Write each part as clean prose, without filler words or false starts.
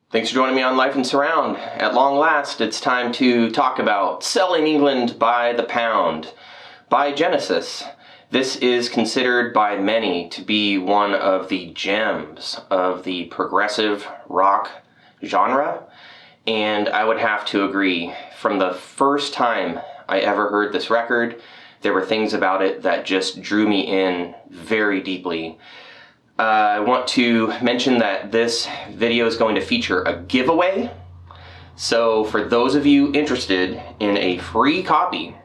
Thanks for joining me on Life and Surround. At long last, it's time to talk about Selling England by the Pound by Genesis. This is considered by many to be one of the gems of the progressive rock genre, and I would have to agree. From the first time I ever heard this record, there were things about it that just drew me in very deeply. I want to mention that this video is going to feature a giveaway. So for those of you interested in a free copy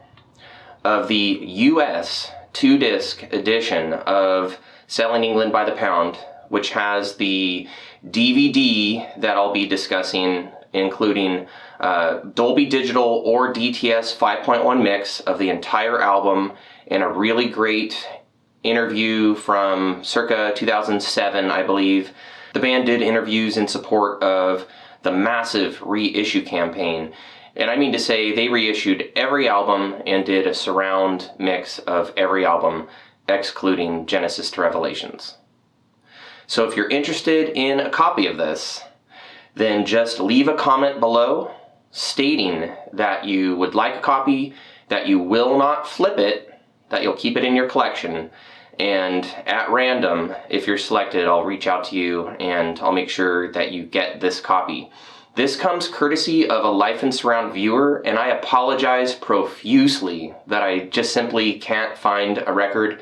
of the US 2-disc edition of Selling England by the Pound, which has the DVD that I'll be discussing, including Dolby Digital or DTS 5.1 mix of the entire album, and a really great interview from circa 2007, I believe. The band did interviews in support of the massive reissue campaign. And I mean to say, they reissued every album and did a surround mix of every album, excluding Genesis to Revelations. So if you're interested in a copy of this, then just leave a comment below stating that you would like a copy, that you will not flip it, that you'll keep it in your collection, and at random, if you're selected, I'll reach out to you and I'll make sure that you get this copy. This comes courtesy of a Life and Surround viewer, and I apologize profusely that I just simply can't find a record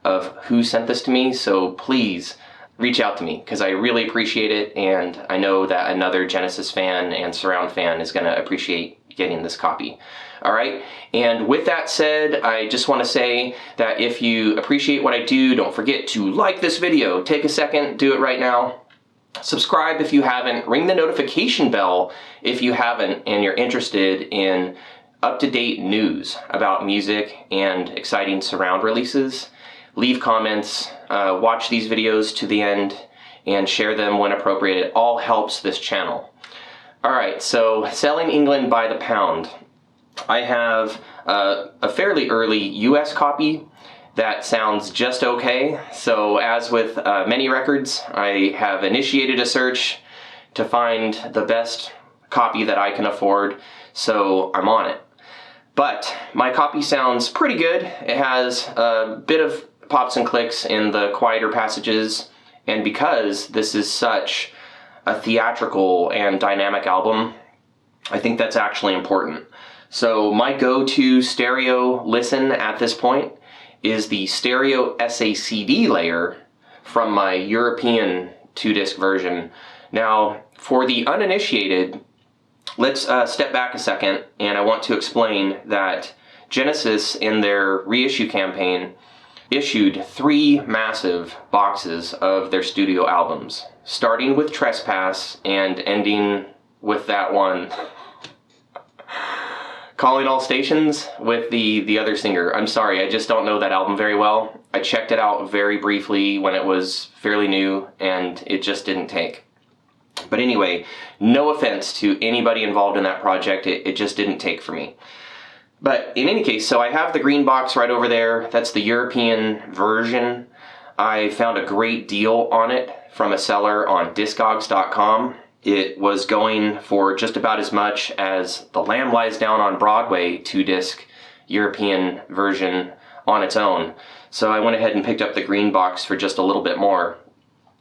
of who sent this to me, so please reach out to me, because I really appreciate it, and I know that another Genesis fan and Surround fan is going to appreciate getting this copy. All right, and with that said, I just want to say that if you appreciate what I do, don't forget to like this video. Take a second, do it right now. Subscribe if you haven't. Ring the notification bell if you haven't and you're interested in up-to-date news about music and exciting surround releases. Leave comments, watch these videos to the end, and share them when appropriate. It all helps this channel. All right, so Selling England by the Pound. I have a fairly early US copy that sounds just okay. So as with many records, I have initiated a search to find the best copy that I can afford, so I'm on it. But my copy sounds pretty good. It has a bit of pops and clicks in the quieter passages, and because this is such a theatrical and dynamic album, I think that's actually important. So my go-to stereo listen at this point is the stereo SACD layer from my European 2-disc version. Now, for the uninitiated, let's step back a second, and I want to explain that Genesis, in their reissue campaign, issued 3 massive boxes of their studio albums, starting with Trespass and ending with that one, Calling All Stations, with the other singer. I'm sorry, I just don't know that album very well. I checked it out very briefly when it was fairly new, and it just didn't take. But anyway, no offense to anybody involved in that project, it just didn't take for me. But in any case, so I have the green box right over there. That's the European version. I found a great deal on it from a seller on Discogs.com. It was going for just about as much as The Lamb Lies Down on Broadway 2-disc European version on its own. So I went ahead and picked up the green box for just a little bit more,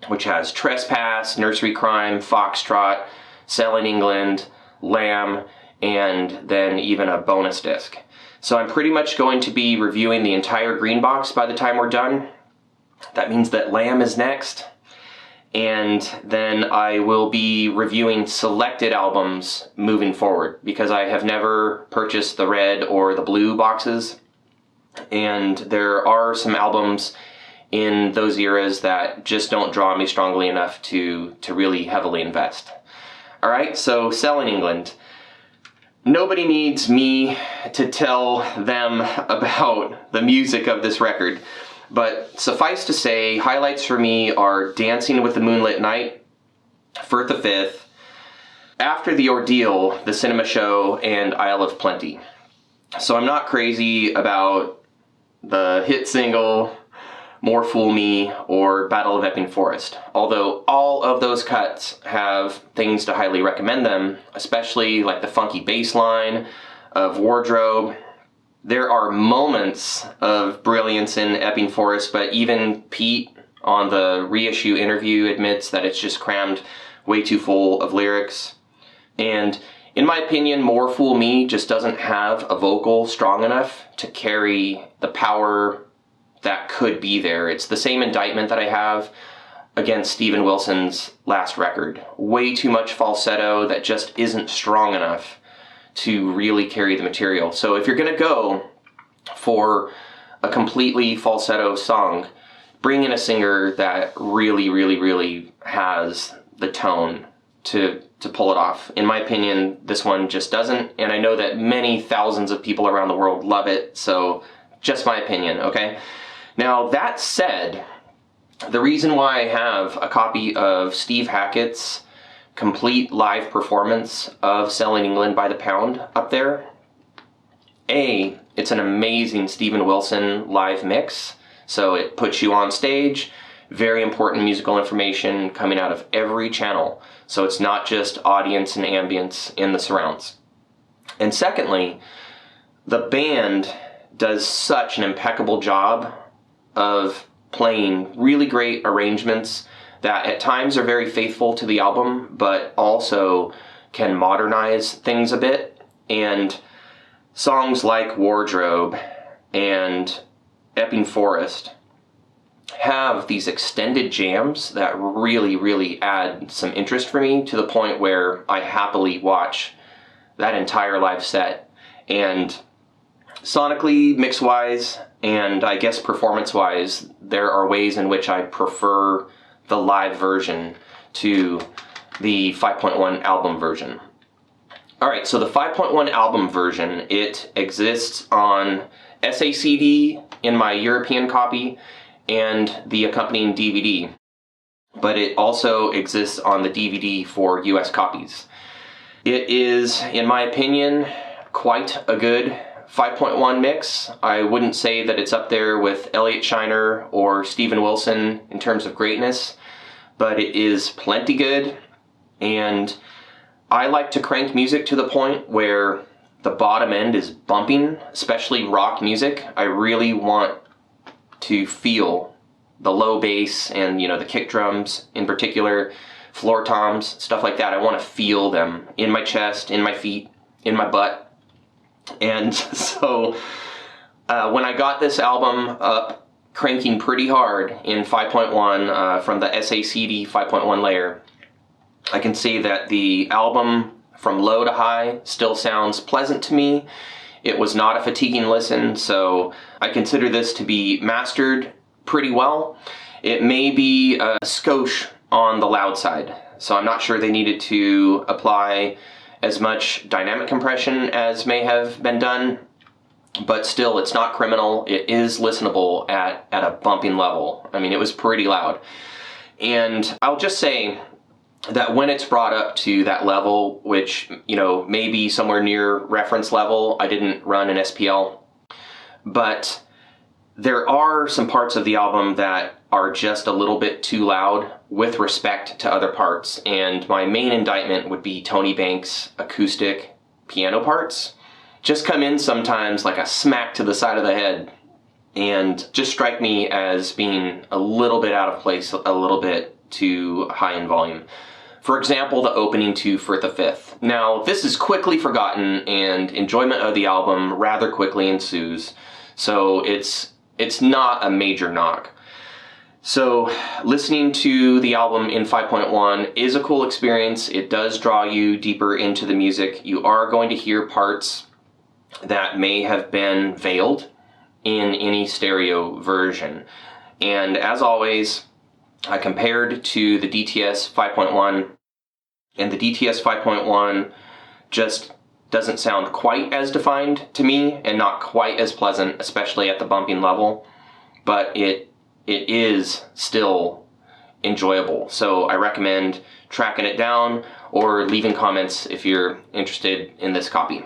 which has Trespass, Nursery Crime, Foxtrot, Selling England, Lamb, and then even a bonus disc. So I'm pretty much going to be reviewing the entire green box by the time we're done. That means that Lamb is next. And then I will be reviewing selected albums moving forward, because I have never purchased the red or the blue boxes, and there are some albums in those eras that just don't draw me strongly enough to really heavily invest. All right, so Selling England. Nobody needs me to tell them about the music of this record. But suffice to say, highlights for me are Dancing with the Moonlit Night, Firth of Fifth, After the Ordeal, The Cinema Show, and Isle of Plenty. So I'm not crazy about the hit single More Fool Me, or Battle of Epping Forest. Although all of those cuts have things to highly recommend them, especially like the funky bass line of Wardrobe. There are moments of brilliance in Epping Forest, but even Pete on the reissue interview admits that it's just crammed way too full of lyrics. And in my opinion, More Fool Me just doesn't have a vocal strong enough to carry the power that could be there. It's the same indictment that I have against Steven Wilson's last record. Way too much falsetto that just isn't strong enough to really carry the material. So if you're gonna go for a completely falsetto song, bring in a singer that really has the tone to pull it off. In my opinion, this one just doesn't, and I know that many thousands of people around the world love it, so just my opinion, okay? Now, that said, the reason why I have a copy of Steve Hackett's complete live performance of Selling England by the Pound up there, it's an amazing Steven Wilson live mix, so it puts you on stage, very important musical information coming out of every channel, so it's not just audience and ambience in the surrounds. And secondly, the band does such an impeccable job of playing really great arrangements that at times are very faithful to the album, but also can modernize things a bit. And songs like Wardrobe and Epping Forest have these extended jams that really add some interest for me, to the point where I happily watch that entire live set. And sonically, mix-wise, and I guess performance-wise, there are ways in which I prefer the live version to the 5.1 album version. Alright, so the 5.1 album version, it exists on SACD in my European copy and the accompanying DVD, but it also exists on the DVD for US copies. It is, in my opinion, quite a good 5.1 mix. I wouldn't say that it's up there with Elliot Shiner or Steven Wilson in terms of greatness, but it is plenty good, and I like to crank music to the point where the bottom end is bumping, especially rock music. I really want to feel the low bass and, the kick drums in particular, floor toms, stuff like that. I want to feel them in my chest, in my feet, in my butt. And so when I got this album up cranking pretty hard in 5.1 from the SACD 5.1 layer, I can see that the album from low to high still sounds pleasant to me. It was not a fatiguing listen, so I consider this to be mastered pretty well. It may be a skosh on the loud side, so I'm not sure they needed to apply as much dynamic compression as may have been done, but still, it's not criminal. It is listenable at a bumping level. I mean, it was pretty loud. And I'll just say that when it's brought up to that level, which, may be somewhere near reference level, I didn't run an SPL, but there are some parts of the album that are just a little bit too loud with respect to other parts, and my main indictment would be Tony Banks' acoustic piano parts. Just come in sometimes like a smack to the side of the head and just strike me as being a little bit out of place, a little bit too high in volume. For example, the opening to For the Fifth. Now, this is quickly forgotten, and enjoyment of the album rather quickly ensues, so it's not a major knock. So, listening to the album in 5.1 is a cool experience. It does draw you deeper into the music. You are going to hear parts that may have been veiled in any stereo version. And as always, I compared to the DTS 5.1, and the DTS 5.1 just doesn't sound quite as defined to me, and not quite as pleasant, especially at the bumping level, but it is still enjoyable. So I recommend tracking it down or leaving comments if you're interested in this copy.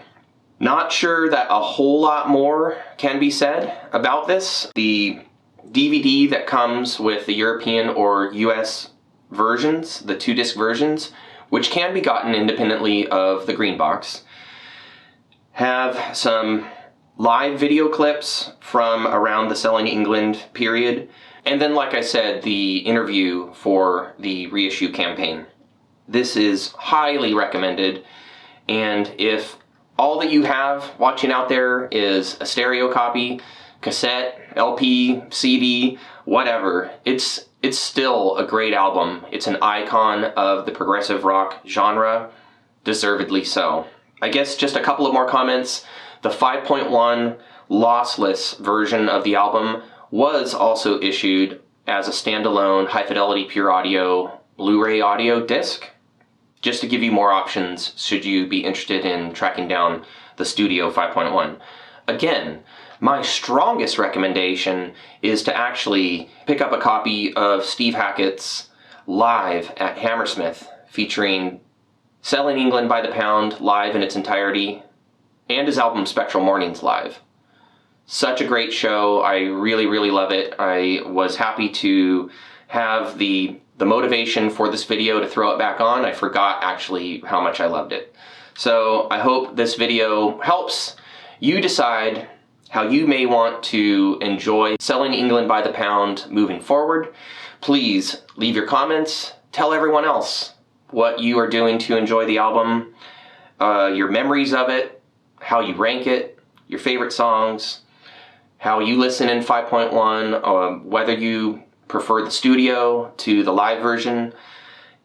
Not sure that a whole lot more can be said about this. The DVD that comes with the European or US versions, the 2-disc versions, which can be gotten independently of the green box, have some live video clips from around the Selling England period, and then, like I said, the interview for the reissue campaign. This is highly recommended, and if all that you have watching out there is a stereo copy, cassette, LP, CD, whatever, it's still a great album. It's an icon of the progressive rock genre, deservedly so. I guess just a couple of more comments. The 5.1 lossless version of the album was also issued as a standalone high-fidelity pure audio Blu-ray audio disc, just to give you more options should you be interested in tracking down the Studio 5.1. Again, my strongest recommendation is to actually pick up a copy of Steve Hackett's Live at Hammersmith, featuring Selling England by the Pound live in its entirety, and his album Spectral Mornings live. Such a great show. I really, really love it. I was happy to have the motivation for this video to throw it back on. I forgot actually how much I loved it. So I hope this video helps you decide how you may want to enjoy Selling England by the Pound moving forward. Please leave your comments. Tell everyone else what you are doing to enjoy the album, your memories of it, how you rank it, your favorite songs, how you listen in 5.1, whether you prefer the studio to the live version,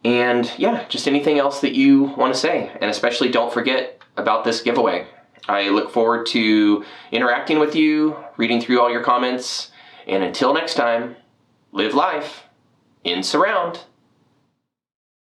and yeah, just anything else that you want to say. And especially don't forget about this giveaway. I look forward to interacting with you, reading through all your comments, and until next time, live life in surround.